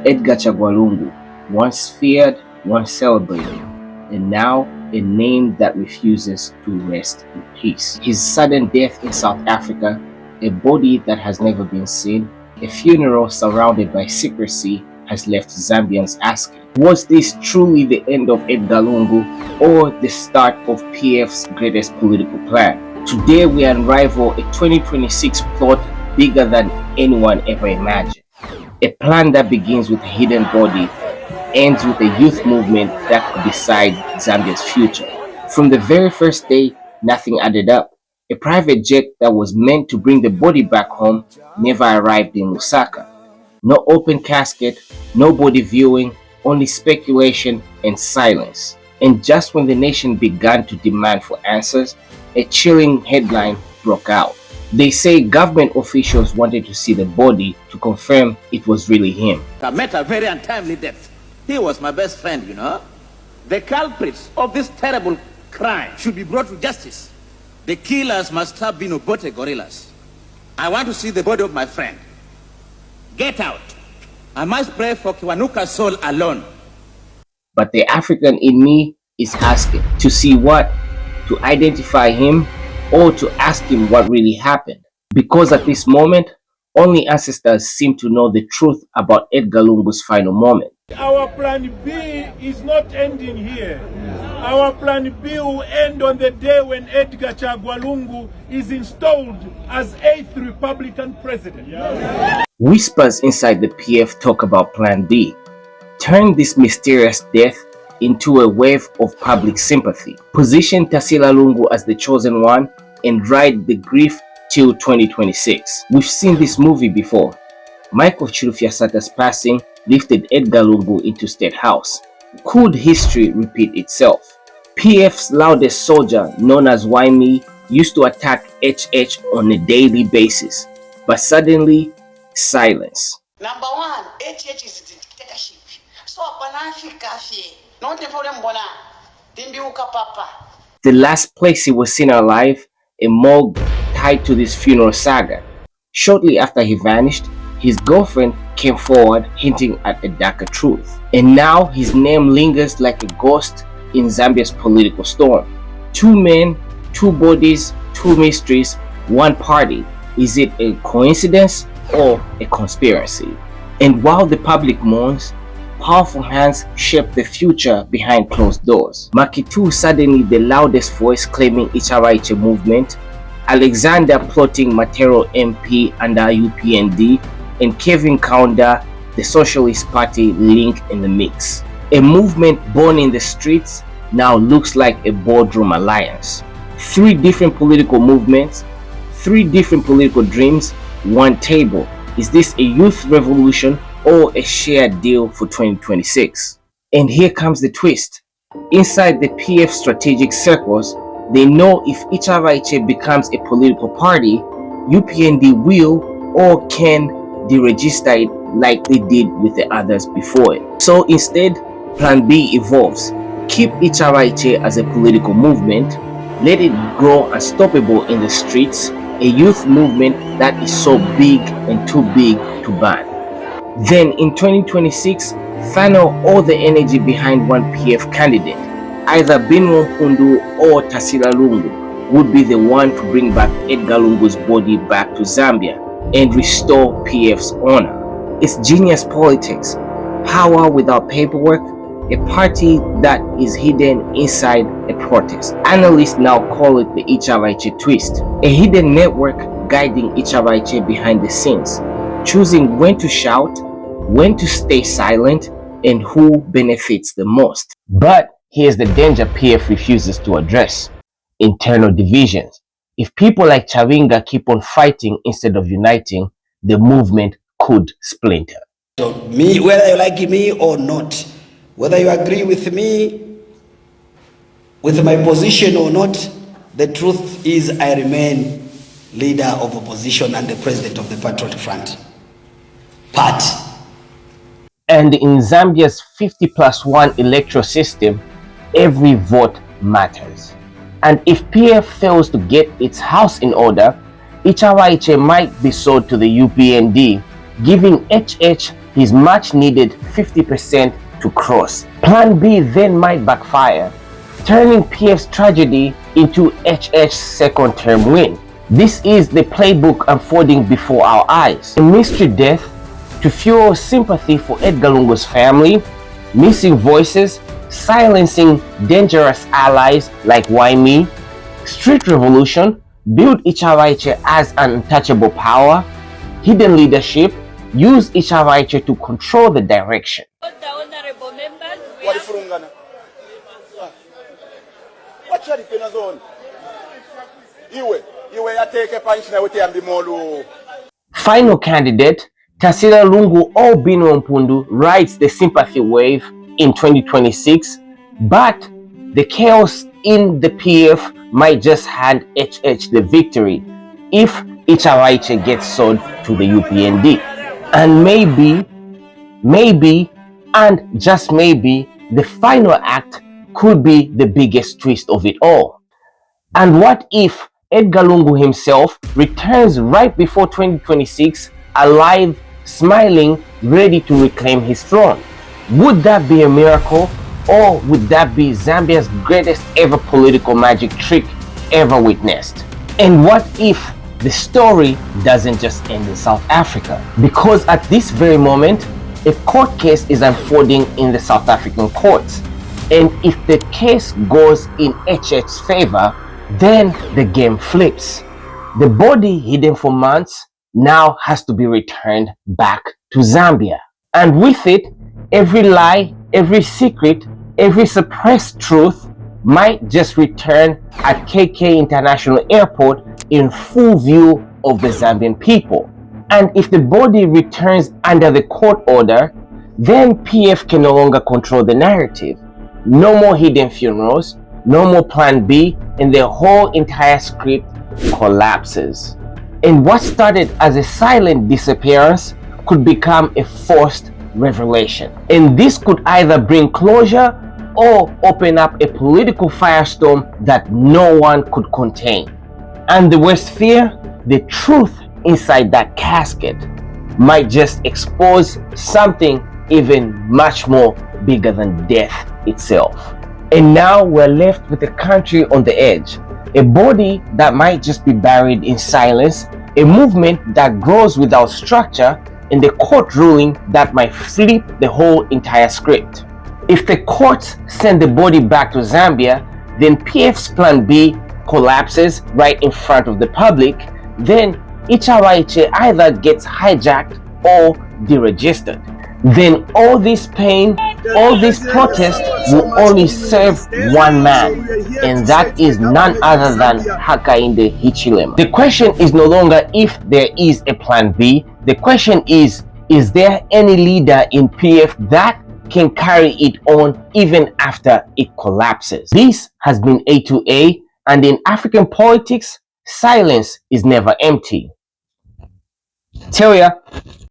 Edgar Lungu, once feared, once celebrated, and now a name that refuses to rest in peace. His sudden death in South Africa, a body that has never been seen, a funeral surrounded by secrecy has left Zambians asking, was this truly the end of Edgar Lungu or the start of PF's greatest political plan? Today we unravel a 2026 plot bigger than anyone ever imagined. A plan that begins with a hidden body, ends with a youth movement that could decide Zambia's future. From the very first day, nothing added up. A private jet that was meant to bring the body back home never arrived in Lusaka. No open casket, no body viewing, only speculation and silence. And just when the nation began to demand for answers, a chilling headline broke out. They say government officials wanted to see the body to confirm it was really him. I met a very untimely death. He was my best friend, you know. The culprits of this terrible crime should be brought to justice. The killers must have been Obote gorillas. I want to see the body of my friend. Get out. I must pray for Kiwanuka's soul alone. But the African in me is asking to see what? To identify him, or to ask him what really happened. Because at this moment, only ancestors seem to know the truth about Edgar Lungu's final moment. Our plan B is not ending here. Our plan B will end on the day when Edgar Lungu is installed as 8th Republican president. Whispers inside the PF talk about Plan B. Turn this mysterious death into a wave of public sympathy. Position Tasila Lungu as the chosen one and ride the grief till 2026. We've seen this movie before. Michael Chirufyasata's passing lifted Edgar Lungu into State House. Could history repeat itself? PF's loudest soldier, known as Waimi, used to attack HH on a daily basis, but suddenly, silence. Number one, HH is a dictatorship. So, the last place he was seen alive, a morgue tied to this funeral saga. Shortly after he vanished, his girlfriend came forward hinting at a darker truth. And now his name lingers like a ghost in Zambia's political storm. Two men, two bodies, two mysteries, one party. Is it a coincidence or a conspiracy? And while the public mourns, powerful hands shape the future behind closed doors. Makitu suddenly the loudest voice claiming Ichavaiche movement, Alexander plotting Matero MP under UPND, and Kevin Kaunda, the Socialist Party, link in the mix. A movement born in the streets now looks like a boardroom alliance. Three different political movements, three different political dreams, one table. Is this a youth revolution or a shared deal for 2026? And here comes the twist. Inside the PF strategic circles, they know if Ichavaiche becomes a political party, UPND will or can deregister it like they did with the others before it. So instead, Plan B evolves. Keep Ichavaiche as a political movement, let it grow unstoppable in the streets, a youth movement that is so big and too big to ban. Then in 2026, funnel all the energy behind one PF candidate. Either Binwo Hundu or Tasila Lungu would be the one to bring back Edgar Lungu's body back to Zambia and restore PF's honor. It's genius politics. Power without paperwork, a party that is hidden inside a protest. Analysts now call it the Ichavaiche twist, a hidden network guiding Ichavaiche behind the scenes, choosing when to shout, when to stay silent, and who benefits the most. But here's the danger PF refuses to address: internal divisions. If people like Chawinga keep on fighting instead of uniting, the movement could splinter. So me, whether you like me or not, whether you agree with me, with my position or not, the truth is I remain leader of opposition and the president of the Patriot Front Party. And in Zambia's 50+1 electoral system, every vote matters. And if PF fails to get its house in order, Ichavaiche might be sold to the UPND, giving HH his much needed 50% to cross. Plan B then might backfire, turning PF's tragedy into HH's second term win. This is the playbook unfolding before our eyes. A mystery death to fuel sympathy for Edgar Lungu's family, missing voices, silencing dangerous allies like Why Me, street revolution, build Ichavaiche as an untouchable power, hidden leadership, use Ichavaiche to control the direction. The honorable members, we What have ifurungana? What are the penalties on? Iwe yateke punch na wote ambimolu. Final candidate, Tasila Lungu Albino Mpundu rides the sympathy wave in 2026, but the chaos in the PF might just hand HH the victory if Ichavaiche gets sold to the UPND. And maybe, and just maybe, the final act could be the biggest twist of it all. And what if Edgar Lungu himself returns right before 2026, alive, smiling, ready to reclaim his throne? Would that be a miracle, or would that be Zambia's greatest ever political magic trick ever witnessed? And what if the story doesn't just end in South Africa? Because at this very moment, a court case is unfolding in the South African courts. And if the case goes in HH's favor, then the game flips. The body hidden for months now has to be returned back to Zambia. And with it, every lie, every secret, every suppressed truth might just return at KK International Airport in full view of the Zambian people. And if the body returns under the court order, then PF can no longer control the narrative. No more hidden funerals, no more Plan B, and the whole entire script collapses. And what started as a silent disappearance could become a forced revelation. And this could either bring closure or open up a political firestorm that no one could contain. And the worst fear, the truth inside that casket might just expose something even much more bigger than death itself. And now we're left with a country on the edge, a body that might just be buried in silence, a movement that grows without structure, and a court ruling that might flip the whole entire script. If the courts send the body back to Zambia, then PF's Plan B collapses right in front of the public, then Ichavaiche either gets hijacked or deregistered. Then all this pain, all this protest will only serve one man, and that is none other than Hakainde Hichilema. The question is no longer if there is a Plan B. The question is there any leader in PF that can carry it on even after it collapses? This has been A2A, and in African politics, silence is never empty. Tell ya.